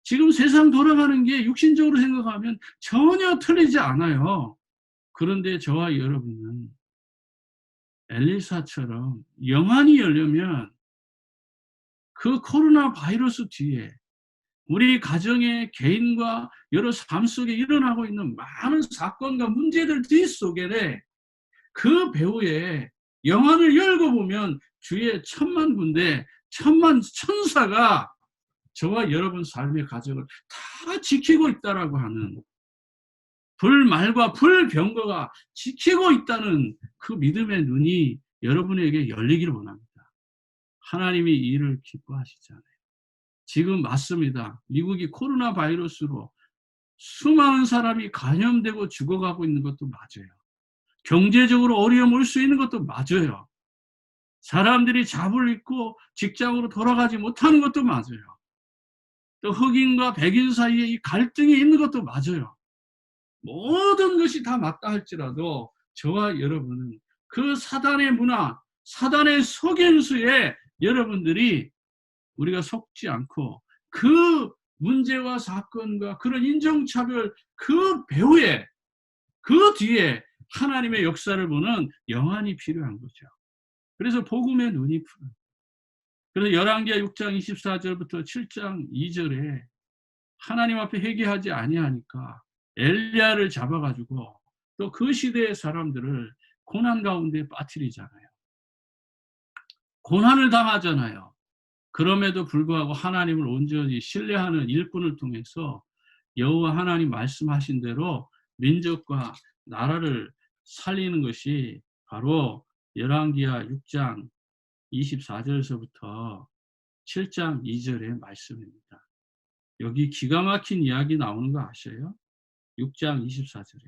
지금 세상 돌아가는 게 육신적으로 생각하면 전혀 틀리지 않아요. 그런데 저와 여러분은 엘리사처럼 영안이 열려면 그 코로나 바이러스 뒤에 우리 가정의 개인과 여러 삶 속에 일어나고 있는 많은 사건과 문제들 뒷속에 그 배후에 영안을 열고 보면 주의 천만 군대, 천만 천사가 저와 여러분 삶의 가정을 다 지키고 있다라고 하는 불말과 불병거가 지키고 있다는 그 믿음의 눈이 여러분에게 열리기를 원합니다. 하나님이 이 일을 기뻐하시잖아요. 지금 맞습니다. 미국이 코로나 바이러스로 수많은 사람이 감염되고 죽어가고 있는 것도 맞아요. 경제적으로 어려움 올 수 있는 것도 맞아요. 사람들이 잡을 입고 직장으로 돌아가지 못하는 것도 맞아요. 또 흑인과 백인 사이에 이 갈등이 있는 것도 맞아요. 모든 것이 다 맞다 할지라도 저와 여러분은 그 사단의 문화, 사단의 속임수에 여러분들이 우리가 속지 않고 그 문제와 사건과 그런 인종차별 그 배후에 그 뒤에 하나님의 역사를 보는 영안이 필요한 거죠. 그래서 복음의 눈이 풀어요. 그래서 열왕기하 6장 24절부터 7장 2절에 하나님 앞에 회개하지 아니하니까 엘리야를 잡아가지고 또 그 시대의 사람들을 고난 가운데 빠뜨리잖아요. 고난을 당하잖아요. 그럼에도 불구하고 하나님을 온전히 신뢰하는 일꾼을 통해서 여호와 하나님 말씀하신 대로 민족과 나라를 살리는 것이 바로 열왕기하 6장 24절에서부터 7장 2절의 말씀입니다. 여기 기가 막힌 이야기 나오는 거 아셔요? 6장 24절에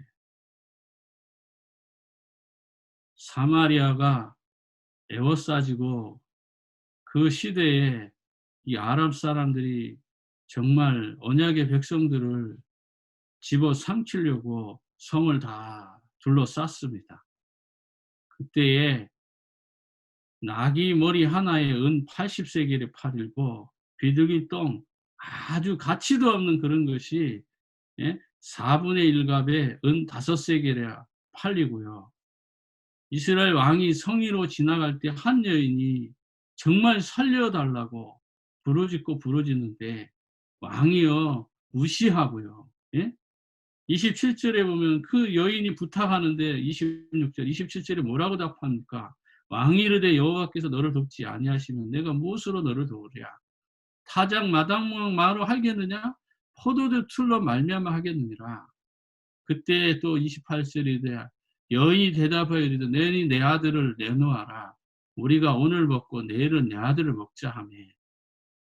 사마리아가 에워싸지고 그 시대에 이 아랍 사람들이 정말 언약의 백성들을 집어삼키려고 성을 다 둘러쌌습니다. 그때에 나귀 머리 하나에 은 80세겔에 팔리고 비둘기 똥 아주 가치도 없는 그런 것이 4분의 1값에 은 5세겔에 팔리고요. 이스라엘 왕이 성위로 지나갈 때 한 여인이 정말 살려달라고 부르짖고 부르짖는데 왕이요 무시하고요. 27절에 보면 그 여인이 부탁하는데 26절, 27절에 뭐라고 답합니까? 왕이 이르되 여호와께서 너를 돕지 아니하시면 내가 무엇으로 너를 도우랴? 타작 마당마로 하겠느냐? 포도주 틀로 말미암아 하겠느니라. 그때 또 28절에 여인이 대답하여 이르되 내니 내 아들을 내놓아라. 우리가 오늘 먹고 내일은 내 아들을 먹자 하며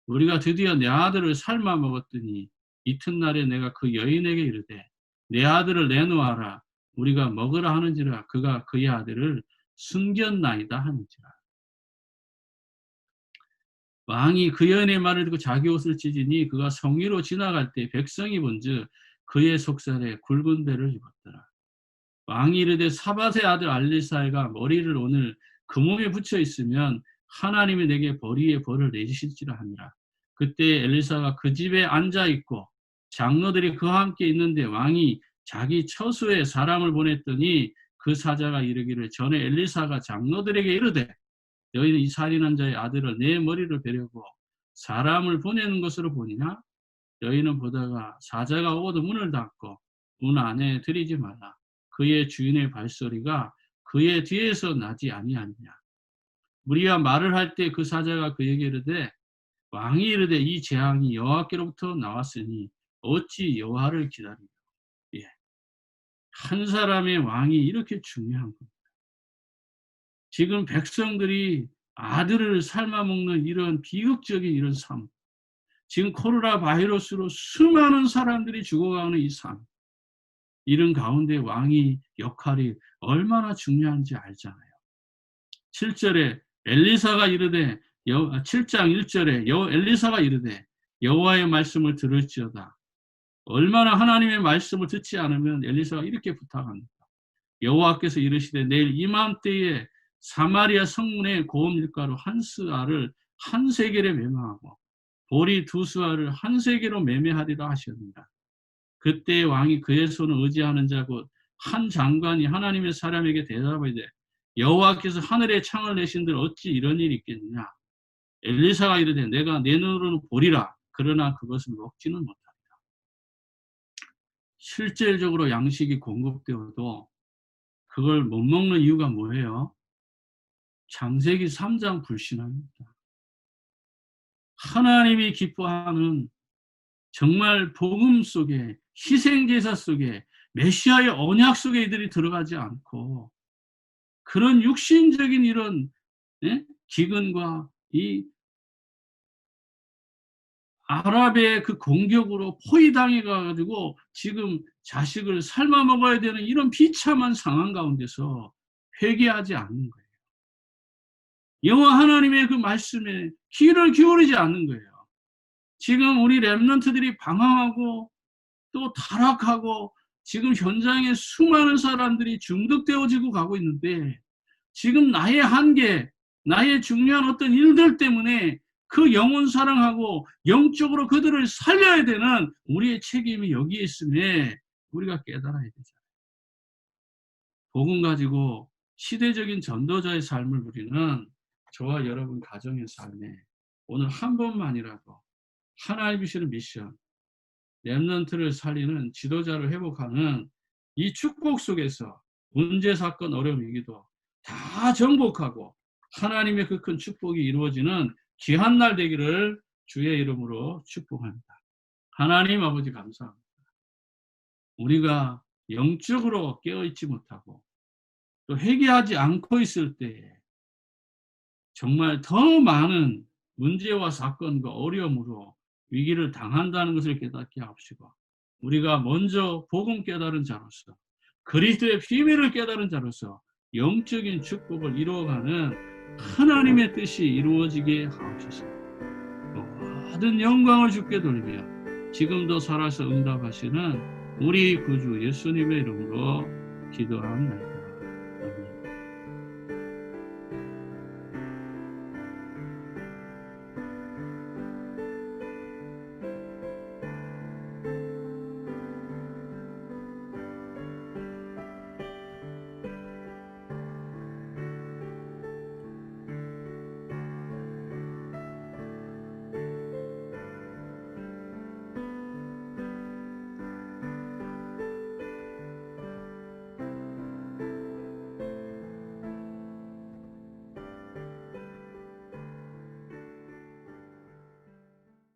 우리가 드디어 내 아들을 삶아 먹었더니 이튿날에 내가 그 여인에게 이르되 내 아들을 내놓아라. 우리가 먹으라 하는지라 그가 그의 아들을 숨겼나이다 하는지라. 왕이 그 여인의 말을 듣고 자기 옷을 찢으니 그가 성위로 지나갈 때 백성이 본즉 그의 속살에 굵은 배를 입었더라. 왕이 이르되 사밧의 아들 알리사가 머리를 오늘 그 몸에 붙여 있으면 하나님이 내게 벌이의 벌을 내리실지라 하니라. 그때 엘리사가 그 집에 앉아 있고 장로들이 그와 함께 있는데 왕이 자기 처소에 사람을 보냈더니 그 사자가 이르기를 전에 엘리사가 장로들에게 이르되 너희는 이 살인한 자의 아들을 내 머리를 베려고 사람을 보내는 것으로 보니냐? 너희는 보다가 사자가 오고도 문을 닫고 문 안에 들이지 말라. 그의 주인의 발소리가 그의 뒤에서 나지 아니하느냐. 무리가 말을 할 때 그 사자가 그에게 이르되 왕이 이르되 이 재앙이 여호와께로부터 나왔으니 어찌 여호와를 기다리며. 예. 한 사람의 왕이 이렇게 중요한 겁니다. 지금 백성들이 아들을 삶아먹는 이런 비극적인 이런 삶, 지금 코로나 바이러스로 수많은 사람들이 죽어가는 이 삶, 이런 가운데 왕의 역할이 얼마나 중요한지 알잖아요. 7절에 엘리사가 이르되 7장 1절에 엘리사가 이르되 여호와의 말씀을 들을지어다. 얼마나 하나님의 말씀을 듣지 않으면 엘리사가 이렇게 부탁합니다. 여호와께서 이르시되 내일 이맘때에 사마리아 성문의 고음일가로 한 스아를 한 세겔에 매매하고 보리 두 스아를 한 세겔로 매매하리라 하셨느니라. 그때 왕이 그의 손을 의지하는 자 곧 한 장관이 하나님의 사람에게 대답하되 여호와께서 하늘에 창을 내신들 어찌 이런 일이 있겠느냐. 엘리사가 이르되 내가 내 눈으로는 보리라. 그러나 그것을 먹지는 못하리라. 실질적으로 양식이 공급되어도 그걸 못 먹는 이유가 뭐예요? 창세기 3장 불신앙입니다. 하나님이 기뻐하는 정말 복음 속에 희생제사 속에 메시아의 언약 속에 이들이 들어가지 않고 그런 육신적인 이런 기근과 이 아랍의 그 공격으로 포위당해 가지고 지금 자식을 삶아 먹어야 되는 이런 비참한 상황 가운데서 회개하지 않는 거예요. 여호와 하나님의 그 말씀에 귀를 기울이지 않는 거예요. 지금 우리 렘넌트들이 방황하고 또 타락하고 지금 현장에 수많은 사람들이 중독되어지고 가고 있는데 지금 나의 한계, 나의 중요한 어떤 일들 때문에 그 영혼 사랑하고 영적으로 그들을 살려야 되는 우리의 책임이 여기에 있음에 우리가 깨달아야 되잖아요. 복음 가지고 시대적인 전도자의 삶을 누리는 저와 여러분 가정의 삶에 오늘 한 번만이라도 하나님이 주시는 미션, 렘넌트를 살리는 지도자를 회복하는 이 축복 속에서 문제, 사건, 어려움, 위기도 다 정복하고 하나님의 그 큰 축복이 이루어지는 귀한 날 되기를 주의 이름으로 축복합니다. 하나님 아버지 감사합니다. 우리가 영적으로 깨어있지 못하고 또 회개하지 않고 있을 때에 정말 더 많은 문제와 사건과 어려움으로 위기를 당한다는 것을 깨닫게 하옵시고 우리가 먼저 복음 깨달은 자로서 그리스도의 비밀을 깨달은 자로서 영적인 축복을 이루어가는 하나님의 뜻이 이루어지게 하옵소서. 모든 영광을 주께 돌리며 지금도 살아서 응답하시는 우리 구주 예수님의 이름으로 기도합니다.